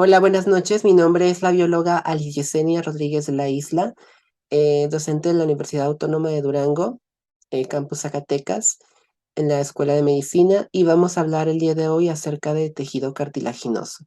Hola, buenas noches. Mi nombre es la bióloga Alice Yesenia Rodríguez de la Isla, docente de la Universidad Autónoma de Durango, Campus Zacatecas, en la Escuela de Medicina, y vamos a hablar el día de hoy acerca de tejido cartilaginoso.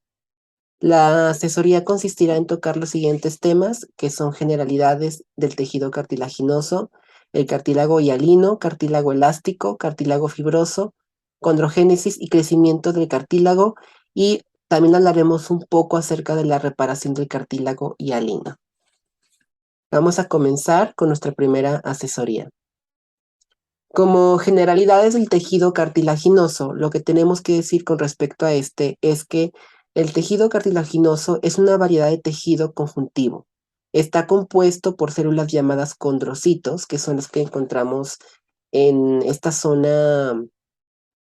La asesoría consistirá en tocar los siguientes temas, que son generalidades del tejido cartilaginoso, el cartílago hialino, cartílago elástico, cartílago fibroso, condrogénesis y crecimiento del cartílago, y también hablaremos un poco acerca de la reparación del cartílago hialino. Vamos a comenzar con nuestra primera asesoría. Como generalidades del tejido cartilaginoso, lo que tenemos que decir con respecto a este es que el tejido cartilaginoso es una variedad de tejido conjuntivo. Está compuesto por células llamadas condrocitos, que son las que encontramos en esta zona,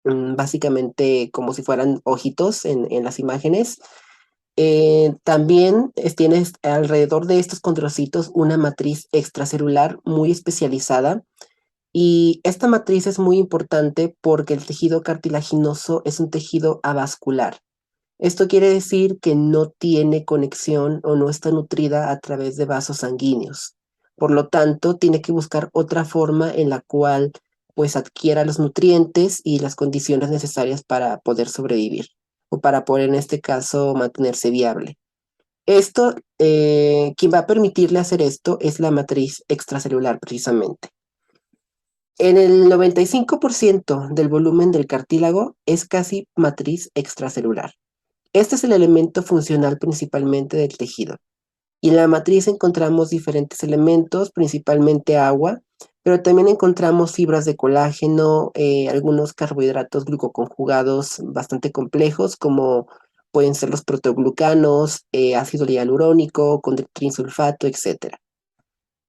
básicamente como si fueran ojitos en las imágenes. También tienes alrededor de estos condrocitos una matriz extracelular muy especializada, y esta matriz es muy importante porque el tejido cartilaginoso es un tejido avascular. Esto quiere decir que no tiene conexión o no está nutrida a través de vasos sanguíneos. Por lo tanto, tiene que buscar otra forma en la cual pues adquiera los nutrientes y las condiciones necesarias para poder sobrevivir o para poder en este caso mantenerse viable. Esto, quien va a permitirle hacer esto es la matriz extracelular precisamente. En el 95% del volumen del cartílago es casi matriz extracelular. Este es el elemento funcional principalmente del tejido. Y en la matriz encontramos diferentes elementos, principalmente agua, pero también encontramos fibras de colágeno, algunos carbohidratos glucoconjugados bastante complejos, como pueden ser los protoglucanos, ácido hialurónico, condroitinsulfato, etcétera.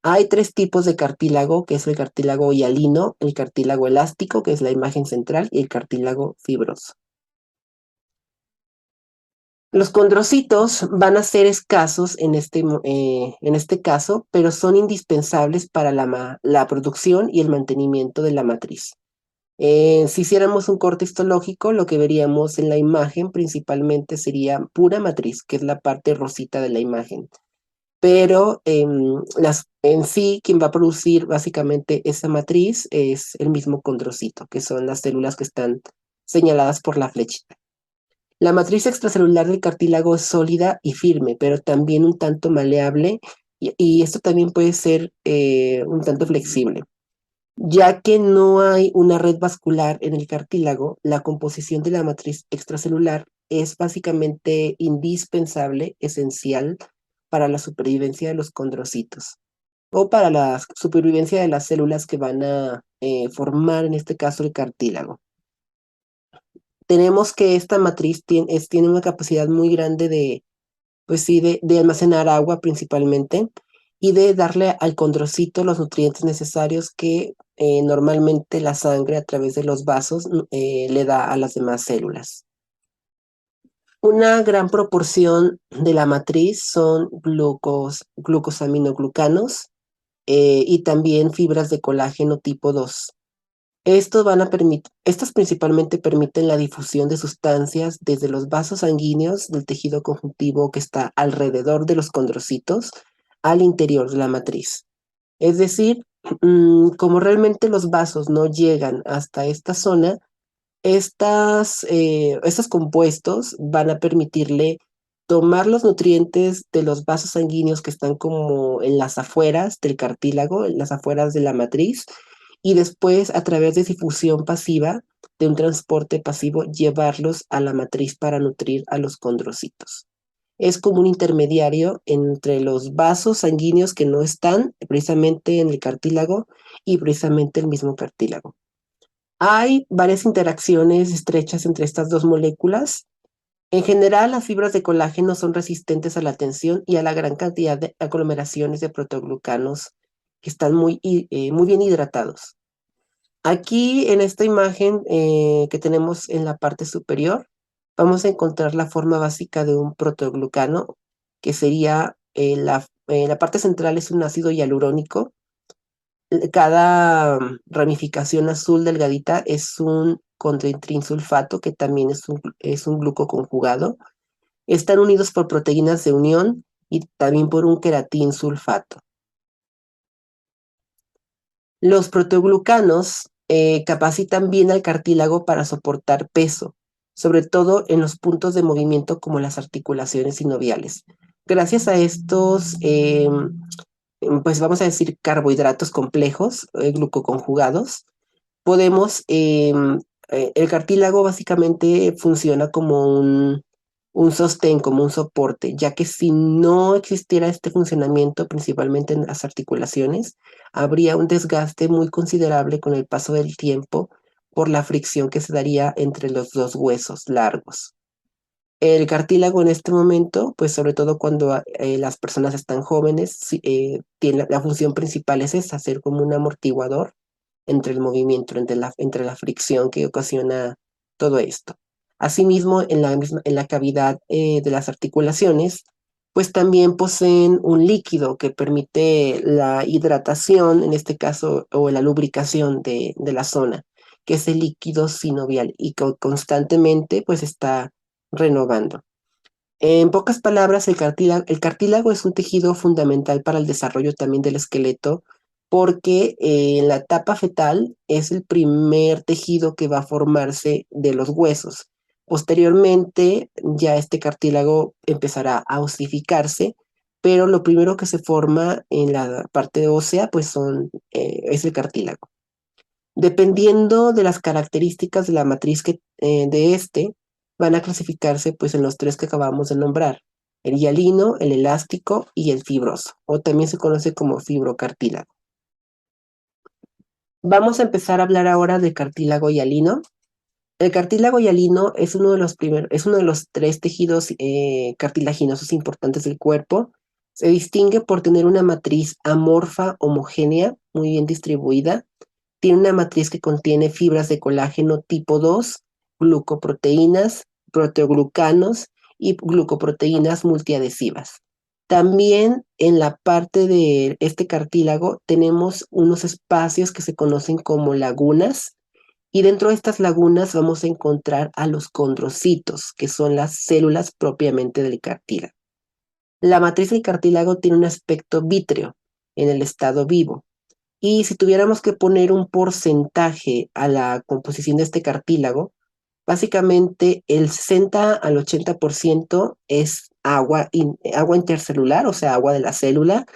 Hay tres tipos de cartílago, que es el cartílago hialino, el cartílago elástico, que es la imagen central, y el cartílago fibroso. Los condrocitos van a ser escasos en este caso, pero son indispensables para la producción y el mantenimiento de la matriz. Si hiciéramos un corte histológico, lo que veríamos en la imagen principalmente sería pura matriz, que es la parte rosita de la imagen. Pero en sí, quien va a producir básicamente esa matriz es el mismo condrocito, que son las células que están señaladas por la flechita. La matriz extracelular del cartílago es sólida y firme, pero también un tanto maleable, y esto también puede ser un tanto flexible. Ya que no hay una red vascular en el cartílago, la composición de la matriz extracelular es básicamente indispensable, esencial para la supervivencia de los condrocitos o para la supervivencia de las células que van a formar, en este caso, el cartílago. Tenemos que esta matriz tiene una capacidad muy grande de, pues sí, de almacenar agua principalmente y de darle al condrocito los nutrientes necesarios que normalmente la sangre a través de los vasos le da a las demás células. Una gran proporción de la matriz son glucosaminoglucanos y también fibras de colágeno tipo 2. Estos principalmente permiten la difusión de sustancias desde los vasos sanguíneos del tejido conjuntivo que está alrededor de los condrocitos al interior de la matriz. Es decir, como realmente los vasos no llegan hasta esta zona, estos compuestos van a permitirle tomar los nutrientes de los vasos sanguíneos que están como en las afueras del cartílago, en las afueras de la matriz, y después a través de difusión pasiva, de un transporte pasivo, llevarlos a la matriz para nutrir a los condrocitos. Es como un intermediario entre los vasos sanguíneos que no están precisamente en el cartílago y precisamente el mismo cartílago. Hay varias interacciones estrechas entre estas dos moléculas. En general, las fibras de colágeno son resistentes a la tensión y a la gran cantidad de aglomeraciones de protoglucanos que están muy bien hidratados. Aquí en esta imagen que tenemos en la parte superior, vamos a encontrar la forma básica de un protoglucano, que sería la parte central es un ácido hialurónico. Cada ramificación azul delgadita es un condroitinsulfato, que también es un glucoconjugado. Están unidos por proteínas de unión y también por un queratín sulfato. Los proteoglucanos capacitan bien al cartílago para soportar peso, sobre todo en los puntos de movimiento como las articulaciones sinoviales. Gracias a estos, pues vamos a decir, carbohidratos complejos, glucoconjugados, podemos, el cartílago básicamente funciona como un sostén, como un soporte, ya que si no existiera este funcionamiento, principalmente en las articulaciones, habría un desgaste muy considerable con el paso del tiempo por la fricción que se daría entre los dos huesos largos. El cartílago en este momento, pues sobre todo cuando las personas están jóvenes, tiene la función principal es esa, ser como un amortiguador entre el movimiento, entre la fricción que ocasiona todo esto. Asimismo, en la cavidad de las articulaciones, pues también poseen un líquido que permite la hidratación, en este caso, o la lubricación de la zona, que es el líquido sinovial y que constantemente pues está renovando. En pocas palabras, el cartílago es un tejido fundamental para el desarrollo también del esqueleto, porque en la etapa fetal es el primer tejido que va a formarse de los huesos. Posteriormente, ya este cartílago empezará a osificarse, pero lo primero que se forma en la parte ósea, pues es el cartílago. Dependiendo de las características de la matriz de este, van a clasificarse pues en los tres que acabamos de nombrar, el hialino, el elástico y el fibroso, o también se conoce como fibrocartílago. Vamos a empezar a hablar ahora del cartílago hialino. El cartílago hialino es es uno de los tres tejidos cartilaginosos importantes del cuerpo. Se distingue por tener una matriz amorfa homogénea, muy bien distribuida. Tiene una matriz que contiene fibras de colágeno tipo 2, glucoproteínas, proteoglucanos y glucoproteínas multiadhesivas. También en la parte de este cartílago tenemos unos espacios que se conocen como lagunas, y dentro de estas lagunas vamos a encontrar a los condrocitos, que son las células propiamente del cartílago. La matriz del cartílago tiene un aspecto vítreo en el estado vivo. Y si tuviéramos que poner un porcentaje a la composición de este cartílago, básicamente el 60 al 80% es agua intercelular, o sea, agua de la célula.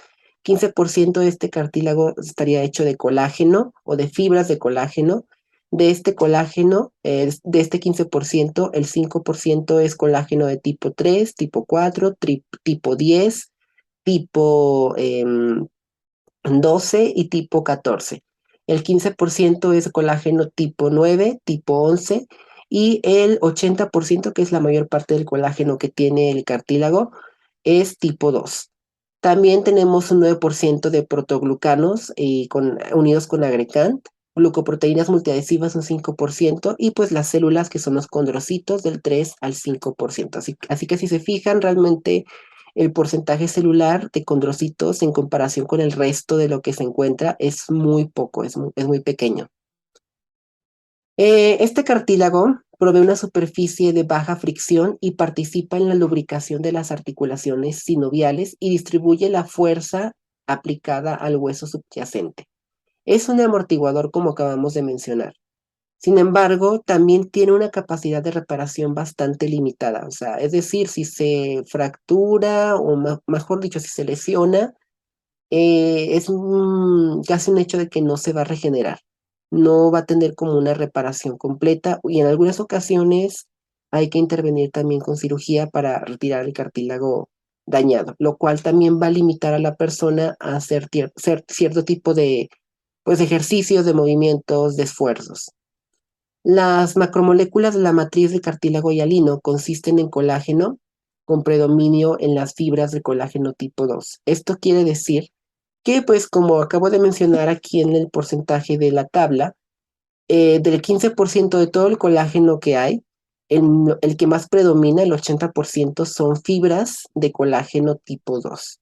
15% de este cartílago estaría hecho de colágeno o de fibras de colágeno. De este colágeno, de este 15%, el 5% es colágeno de tipo 3, tipo 4, tipo 10, tipo 12 y tipo 14. El 15% es colágeno tipo 9, tipo 11 y el 80%, que es la mayor parte del colágeno que tiene el cartílago, es tipo 2. También tenemos un 9% de protoglucanos unidos con agregant, glucoproteínas multiadhesivas un 5% y pues las células que son los condrocitos del 3 al 5%. Así que si se fijan, realmente el porcentaje celular de condrocitos en comparación con el resto de lo que se encuentra es muy poco, es muy pequeño. Este cartílago provee una superficie de baja fricción y participa en la lubricación de las articulaciones sinoviales y distribuye la fuerza aplicada al hueso subyacente. Es un amortiguador como acabamos de mencionar. Sin embargo, también tiene una capacidad de reparación bastante limitada. O sea, es decir, si se fractura o mejor dicho, si se lesiona, es casi un hecho de que no se va a regenerar. No va a tener como una reparación completa y en algunas ocasiones hay que intervenir también con cirugía para retirar el cartílago dañado, lo cual también va a limitar a la persona a hacer cierto tipo de pues, ejercicios, de movimientos, de esfuerzos. Las macromoléculas de la matriz de cartílago hialino consisten en colágeno con predominio en las fibras de colágeno tipo 2. Esto quiere decir que, pues, como acabo de mencionar aquí en el porcentaje de la tabla, del 15% de todo el colágeno que hay, el que más predomina, el 80%, son fibras de colágeno tipo 2.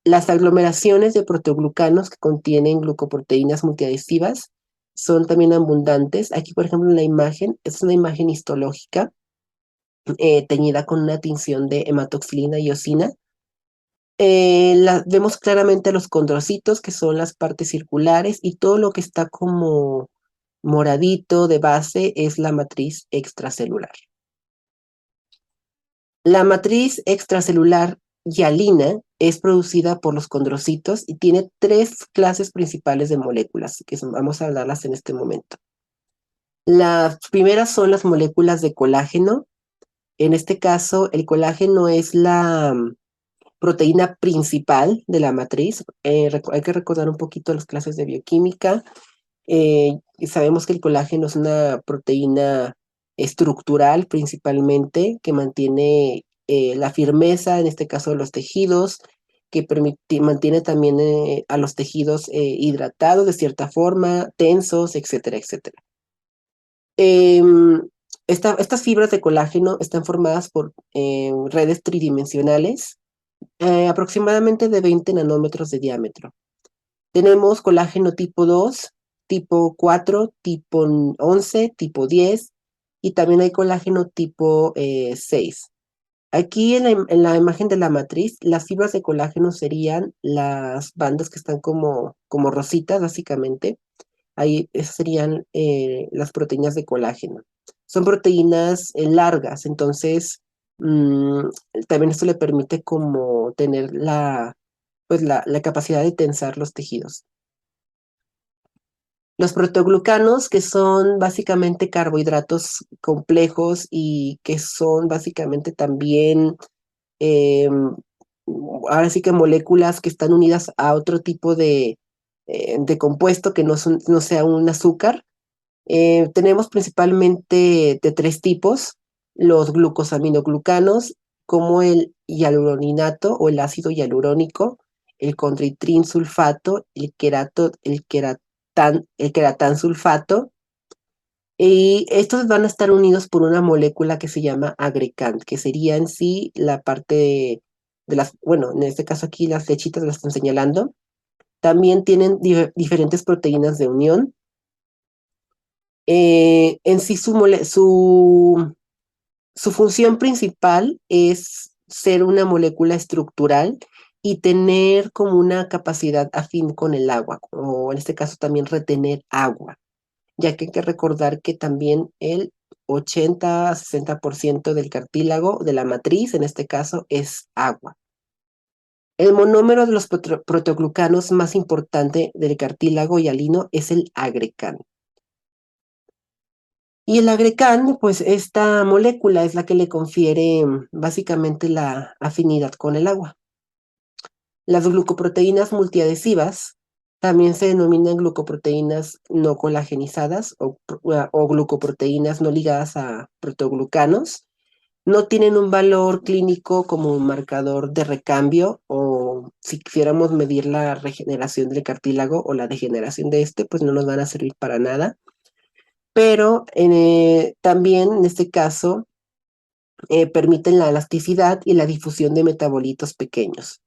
Las aglomeraciones de proteoglucanos que contienen glucoproteínas multiadhesivas son también abundantes. Aquí, por ejemplo, en la imagen, es una imagen histológica teñida con una tinción de hematoxilina y eosina. Vemos claramente los condrocitos, que son las partes circulares, y todo lo que está como moradito de base es la matriz extracelular. La matriz extracelular hialina es producida por los condrocitos y tiene tres clases principales de moléculas, que vamos a hablarlas en este momento. Las primeras son las moléculas de colágeno. En este caso, el colágeno es la proteína principal de la matriz. Hay que recordar un poquito las clases de bioquímica. Y sabemos que el colágeno es una proteína estructural principalmente que mantiene la firmeza, en este caso de los tejidos, que mantiene también a los tejidos hidratados de cierta forma, tensos, etcétera, etcétera. Estas fibras de colágeno están formadas por redes tridimensionales, aproximadamente de 20 nanómetros de diámetro. Tenemos colágeno tipo 2, tipo 4, tipo 11, tipo 10, y también hay colágeno tipo 6. Aquí en la imagen de la matriz, las fibras de colágeno serían las bandas que están como rositas, básicamente. Ahí esas serían las proteínas de colágeno. Son proteínas largas, entonces mm, también esto le permite como tener la capacidad de tensar los tejidos. Los proteoglucanos, que son básicamente carbohidratos complejos y que son básicamente también, eh, ahora sí que moléculas que están unidas a otro tipo de compuesto que no sea un azúcar. Tenemos principalmente de tres tipos: los glucosaminoglucanos, como el hialuroninato o el ácido hialurónico, el condritrin sulfato, el queratán sulfato, y estos van a estar unidos por una molécula que se llama agrecant, que sería en sí la parte de las, bueno, en este caso aquí las flechitas las están señalando. También tienen diferentes proteínas de unión. En sí su función principal es ser una molécula estructural y tener como una capacidad afín con el agua, o en este caso también retener agua, ya que hay que recordar que también el 80 a 60% del cartílago, de la matriz en este caso, es agua. El monómero de los proteoglucanos más importante del cartílago hialino es el agrecan. Y el agrecan, pues esta molécula es la que le confiere básicamente la afinidad con el agua. Las glucoproteínas multiadhesivas también se denominan glucoproteínas no colagenizadas o glucoproteínas no ligadas a proteoglucanos. No tienen un valor clínico como un marcador de recambio, o si quisiéramos medir la regeneración del cartílago o la degeneración de este, pues no nos van a servir para nada. Pero también en este caso permiten la elasticidad y la difusión de metabolitos pequeños.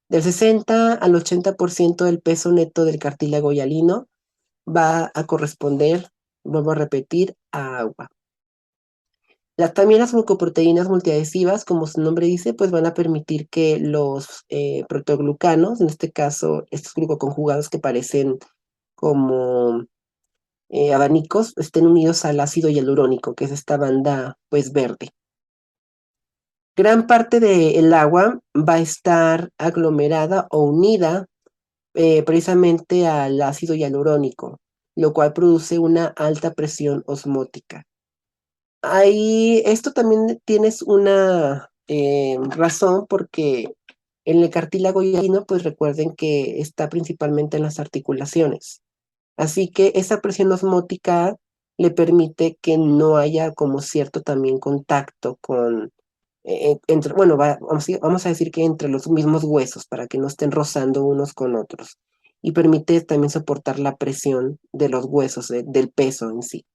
Del 60 al 80% del peso neto del cartílago hialino va a corresponder, vuelvo a repetir, a agua. También las glucoproteínas multiadhesivas, como su nombre dice, pues van a permitir que los proteoglucanos, en este caso estos glucoconjugados que parecen como abanicos, estén unidos al ácido hialurónico, que es esta banda pues verde. Gran parte del agua va a estar aglomerada o unida precisamente al ácido hialurónico, lo cual produce una alta presión osmótica. Ahí, esto también tienes una razón, porque en el cartílago hialino, pues recuerden que está principalmente en las articulaciones. Así que esa presión osmótica le permite que no haya como cierto también contacto con, bueno, vamos a decir que entre los mismos huesos, para que no estén rozando unos con otros. Y permite también soportar la presión de los huesos, del peso en sí.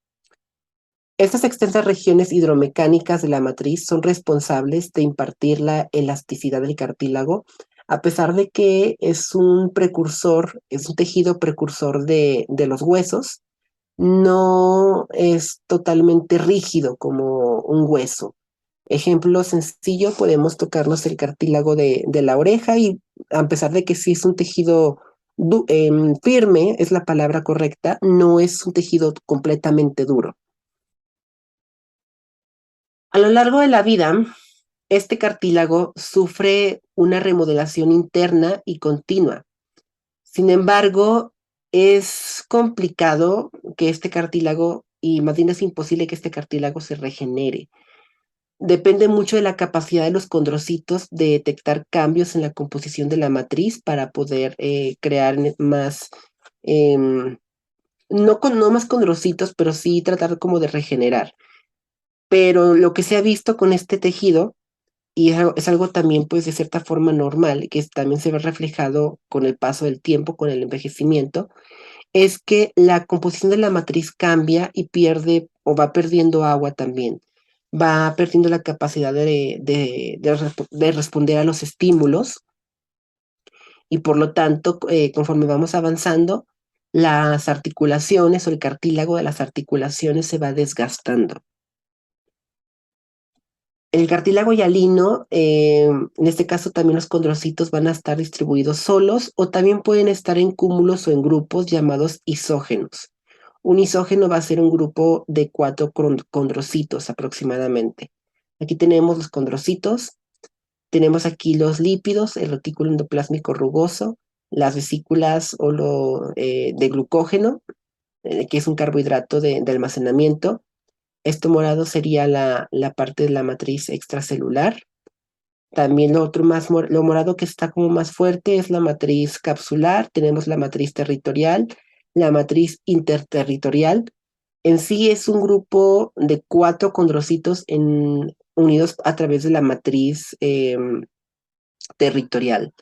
Estas extensas regiones hidromecánicas de la matriz son responsables de impartir la elasticidad del cartílago, a pesar de que es un precursor, es un tejido precursor de los huesos. No es totalmente rígido como un hueso. Ejemplo sencillo, podemos tocarnos el cartílago de la oreja y a pesar de que sí es un tejido firme, es la palabra correcta, no es un tejido completamente duro. A lo largo de la vida, este cartílago sufre una remodelación interna y continua. Sin embargo, es complicado que este cartílago, y más bien es imposible que este cartílago se regenere. Depende mucho de la capacidad de los condrocitos de detectar cambios en la composición de la matriz para poder crear más, em, no más condrocitos, pero sí tratar como de regenerar. Pero lo que se ha visto con este tejido, y es algo también pues de cierta forma normal, que también se ve reflejado con el paso del tiempo, con el envejecimiento, es que la composición de la matriz cambia y pierde o va perdiendo agua también. Va perdiendo la capacidad de responder a los estímulos y por lo tanto, conforme vamos avanzando, las articulaciones o el cartílago de las articulaciones se va desgastando. El cartílago hialino, en este caso también los condrocitos van a estar distribuidos solos o también pueden estar en cúmulos o en grupos llamados isógenos. Un isógeno va a ser un grupo de 4 condrocitos aproximadamente. Aquí tenemos los condrocitos, tenemos aquí los lípidos, el retículo endoplásmico rugoso, las vesículas de glucógeno, que es un carbohidrato de almacenamiento. Esto morado sería la parte de la matriz extracelular. También lo morado que está como más fuerte es la matriz capsular, tenemos la matriz territorial, la matriz interterritorial. En sí es un grupo de 4 condrocitos unidos a través de la matriz territorial.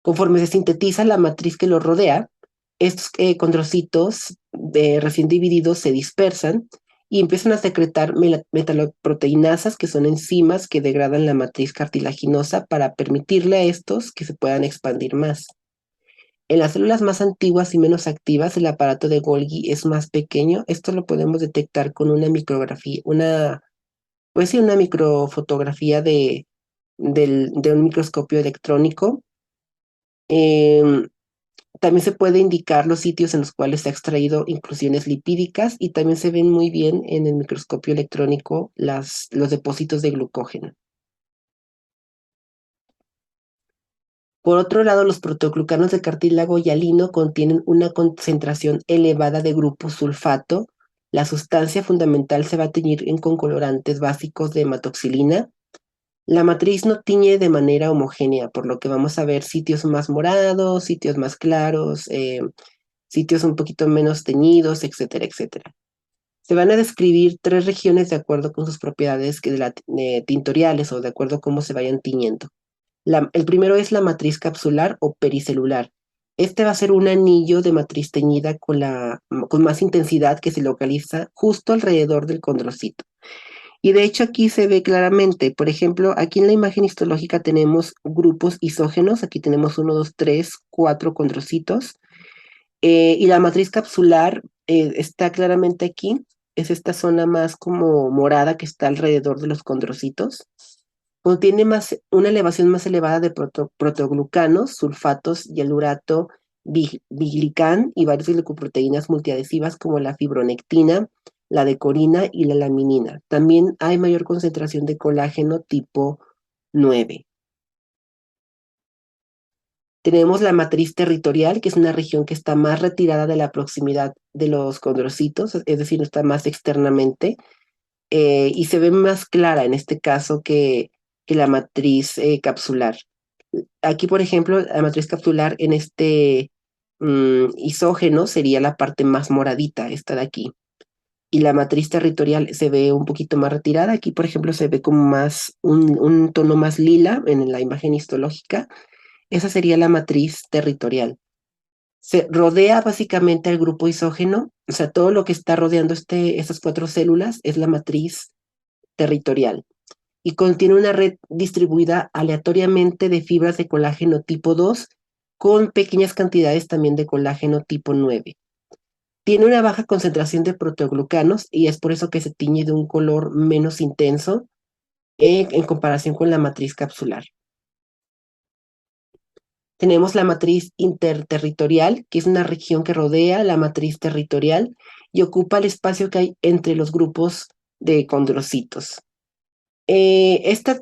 Conforme se sintetiza la matriz que lo rodea, estos condrocitos recién divididos se dispersan y empiezan a secretar metaloproteinasas, que son enzimas que degradan la matriz cartilaginosa para permitirle a estos que se puedan expandir más. En las células más antiguas y menos activas, el aparato de Golgi es más pequeño. Esto lo podemos detectar con una micrografía, pues sí, una microfotografía de un microscopio electrónico. Em, También se puede indicar los sitios en los cuales se ha extraído inclusiones lipídicas y también se ven muy bien en el microscopio electrónico los depósitos de glucógeno. Por otro lado, los protoglucanos de cartílago hialino contienen una concentración elevada de grupo sulfato. La sustancia fundamental se va a teñir con colorantes básicos de hematoxilina. La matriz no tiñe de manera homogénea, por lo que vamos a ver sitios más morados, sitios más claros, sitios un poquito menos teñidos, etcétera, etcétera. Se van a describir 3 regiones de acuerdo con sus propiedades tintoriales o de acuerdo a cómo se vayan tiñendo. El primero es la matriz capsular o pericelular. Este va a ser un anillo de matriz teñida con más intensidad que se localiza justo alrededor del condrocito. Y de hecho aquí se ve claramente, por ejemplo, aquí en la imagen histológica tenemos grupos isógenos, aquí tenemos 1, 2, 3, 4 condrocitos, y la matriz capsular está claramente aquí, es esta zona más como morada que está alrededor de los condrocitos. Contiene una elevación más elevada de protoglucanos, sulfatos, hialurato, biglicán y varias glicoproteínas multiadhesivas como la fibronectina, la decorina y la laminina. También hay mayor concentración de colágeno tipo 9. Tenemos la matriz territorial, que es una región que está más retirada de la proximidad de los condrocitos, es decir, está más externamente, y se ve más clara en este caso que la matriz capsular. Aquí, por ejemplo, la matriz capsular en este isógeno sería la parte más moradita, esta de aquí. Y la matriz territorial se ve un poquito más retirada. Aquí, por ejemplo, se ve como un tono más lila en la imagen histológica. Esa sería la matriz territorial. Se rodea básicamente al grupo isógeno, o sea, todo lo que está rodeando estas 4 células es la matriz territorial y contiene una red distribuida aleatoriamente de fibras de colágeno tipo 2 con pequeñas cantidades también de colágeno tipo 9. Tiene una baja concentración de protoglucanos y es por eso que se tiñe de un color menos intenso en comparación con la matriz capsular. Tenemos la matriz interterritorial, que es una región que rodea la matriz territorial y ocupa el espacio que hay entre los grupos de condrocitos. Esta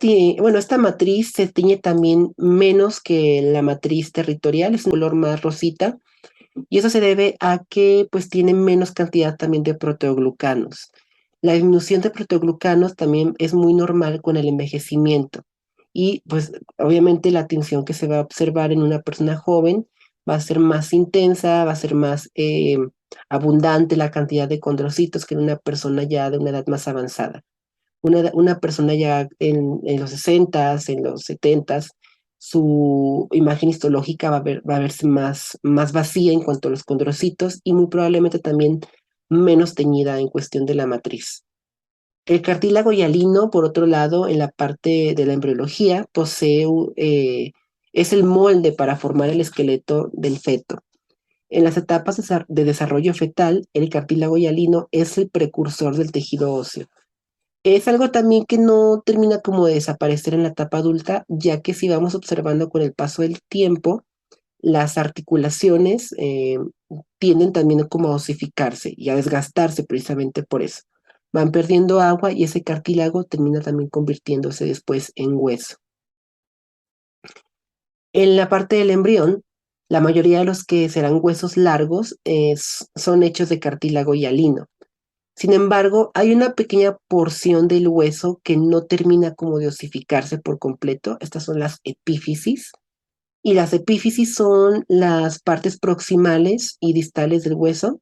matriz se tiñe también menos que la matriz territorial, es un color más rosita, y eso se debe a que pues tiene menos cantidad también de proteoglucanos. La disminución de proteoglucanos también es muy normal con el envejecimiento y pues obviamente la tinción que se va a observar en una persona joven va a ser más intensa, va a ser más abundante la cantidad de condrocitos que en una persona ya de una edad más avanzada. Una persona ya en los 60s, en los 70s, su imagen histológica va a verse más vacía en cuanto a los condrocitos y muy probablemente también menos teñida en cuestión de la matriz. El cartílago hialino, por otro lado, en la parte de la embriología, es el molde para formar el esqueleto del feto. En las etapas de desarrollo fetal, el cartílago hialino es el precursor del tejido óseo. Es algo también que no termina como de desaparecer en la etapa adulta, ya que si vamos observando con el paso del tiempo, las articulaciones tienden también como a osificarse y a desgastarse precisamente por eso. Van perdiendo agua y ese cartílago termina también convirtiéndose después en hueso. En la parte del embrión, la mayoría de los que serán huesos largos son hechos de cartílago hialino. Sin embargo, hay una pequeña porción del hueso que no termina como de osificarse por completo. Estas son las epífisis. Y las epífisis son las partes proximales y distales del hueso,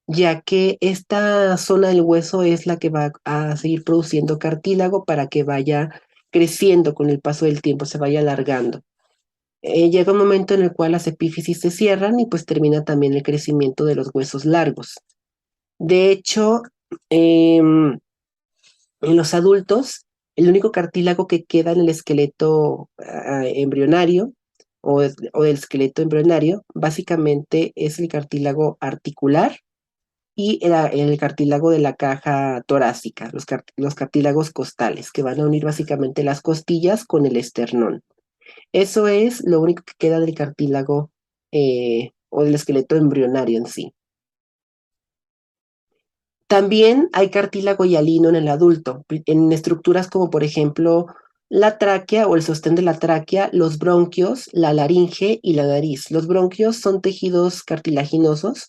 ya que esta zona del hueso es la que va a seguir produciendo cartílago para que vaya creciendo con el paso del tiempo, se vaya alargando. Llega un momento en el cual las epífisis se cierran y pues termina también el crecimiento de los huesos largos. De hecho, en los adultos, el único cartílago que queda en el esqueleto embrionario o del esqueleto embrionario, básicamente es el cartílago articular y el cartílago de la caja torácica, los cartílagos costales, que van a unir básicamente las costillas con el esternón. Eso es lo único que queda del cartílago o del esqueleto embrionario en sí. También hay cartílago hialino en el adulto, en estructuras como por ejemplo la tráquea o el sostén de la tráquea, los bronquios, la laringe y la nariz. Los bronquios son tejidos cartilaginosos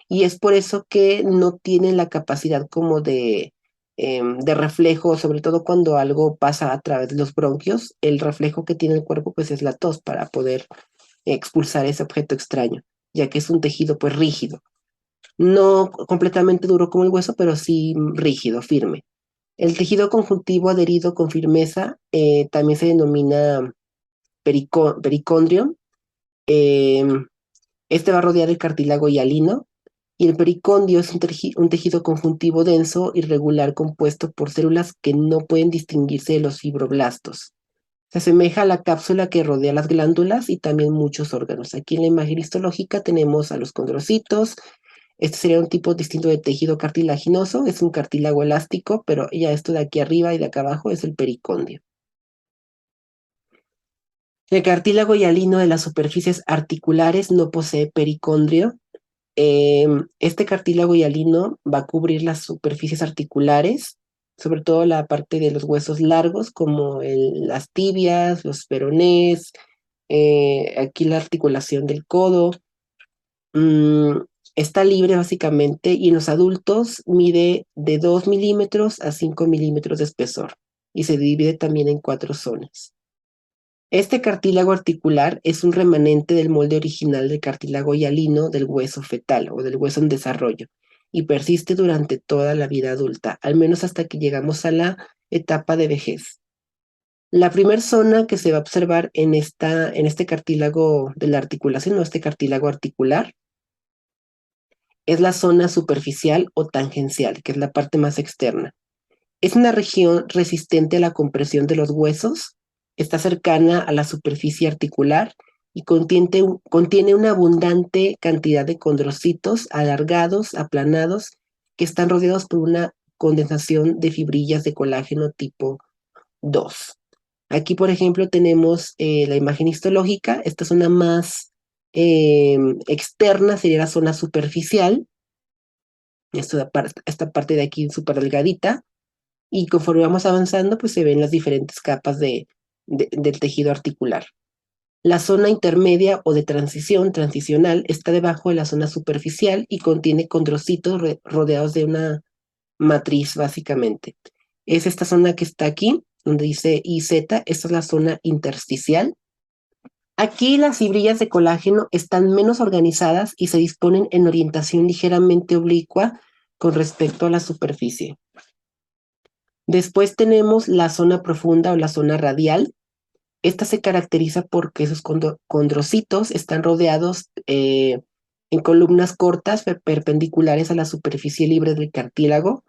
y es por eso que no tienen la capacidad como de reflejo, sobre todo cuando algo pasa a través de los bronquios, el reflejo que tiene el cuerpo pues es la tos para poder expulsar ese objeto extraño, ya que es un tejido pues rígido. No completamente duro como el hueso, pero sí rígido, firme. El tejido conjuntivo adherido con firmeza también se denomina pericondrio. Eh, este va a rodear el cartílago hialino y el pericondio es un tejido conjuntivo denso, irregular, compuesto por células que no pueden distinguirse de los fibroblastos. Se asemeja a la cápsula que rodea las glándulas y también muchos órganos. Aquí en la imagen histológica tenemos a los condrocitos. Este sería un tipo distinto de tejido cartilaginoso, es un cartílago elástico, pero ya esto de aquí arriba y de acá abajo es el pericondio. El cartílago hialino de las superficies articulares no posee pericondrio. Este cartílago hialino va a cubrir las superficies articulares, sobre todo la parte de los huesos largos, como las tibias, los peronés, aquí la articulación del codo. Mm, está libre básicamente y en los adultos mide de 2 milímetros a 5 milímetros de espesor y se divide también en 4 zonas. Este cartílago articular es un remanente del molde original del cartílago hialino del hueso fetal o del hueso en desarrollo y persiste durante toda la vida adulta, al menos hasta que llegamos a la etapa de vejez. La primera zona que se va a observar en este cartílago de la articulación o este cartílago articular es la zona superficial o tangencial, que es la parte más externa. Es una región resistente a la compresión de los huesos, está cercana a la superficie articular y contiene una abundante cantidad de condrocitos alargados, aplanados, que están rodeados por una condensación de fibrillas de colágeno tipo 2. Aquí, por ejemplo, tenemos la imagen histológica. Esta zona más externa sería la zona superficial. Esta parte de aquí súper delgadita. Y conforme vamos avanzando, pues se ven las diferentes capas del tejido articular. La zona intermedia o de transicional, está debajo de la zona superficial y contiene condrocitos rodeados de una matriz, básicamente. Es esta zona que está aquí, donde dice IZ, esta es la zona intersticial. Aquí las fibrillas de colágeno están menos organizadas y se disponen en orientación ligeramente oblicua con respecto a la superficie. Después tenemos la zona profunda o la zona radial. Esta se caracteriza porque sus condrocitos están rodeados en columnas cortas perpendiculares a la superficie libre del cartílago.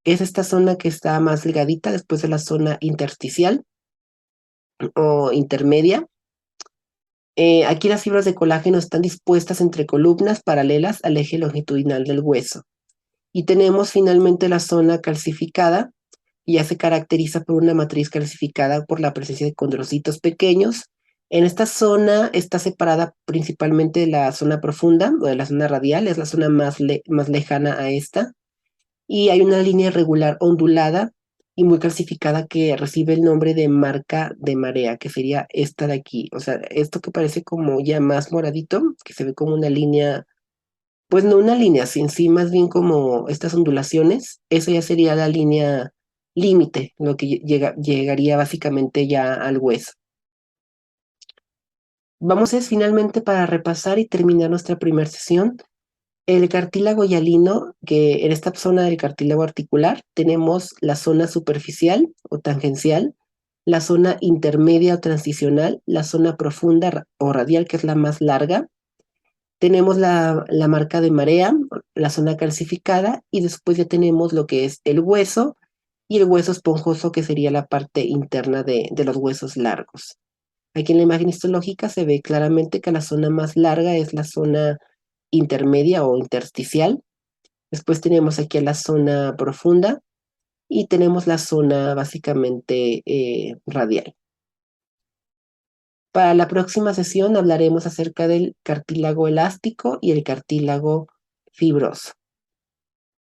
Es esta zona que está más delgadita después de la zona intersticial o intermedia. Aquí las fibras de colágeno están dispuestas entre columnas paralelas al eje longitudinal del hueso. Y tenemos finalmente la zona calcificada, y ya se caracteriza por una matriz calcificada por la presencia de condrocitos pequeños. En esta zona está separada principalmente de la zona profunda o de la zona radial, es la zona más lejana a esta, y hay una línea irregular ondulada y muy calcificada que recibe el nombre de marca de marea, que sería esta de aquí. O sea, esto que parece como ya más moradito, que se ve como una línea, pues no una línea, sí, en sí, más bien como estas ondulaciones, eso ya sería la línea límite, lo que llegaría básicamente ya al hueso. Vamos es finalmente para repasar y terminar nuestra primera sesión. El cartílago hialino, que en esta zona del cartílago articular tenemos la zona superficial o tangencial, la zona intermedia o transicional, la zona profunda o radial, que es la más larga. Tenemos la marca de marea, la zona calcificada, y después ya tenemos lo que es el hueso y el hueso esponjoso, que sería la parte interna de los huesos largos. Aquí en la imagen histológica se ve claramente que la zona más larga es la zona intermedia o intersticial. Después tenemos aquí la zona profunda y tenemos la zona básicamente radial. Para la próxima sesión hablaremos acerca del cartílago elástico y el cartílago fibroso.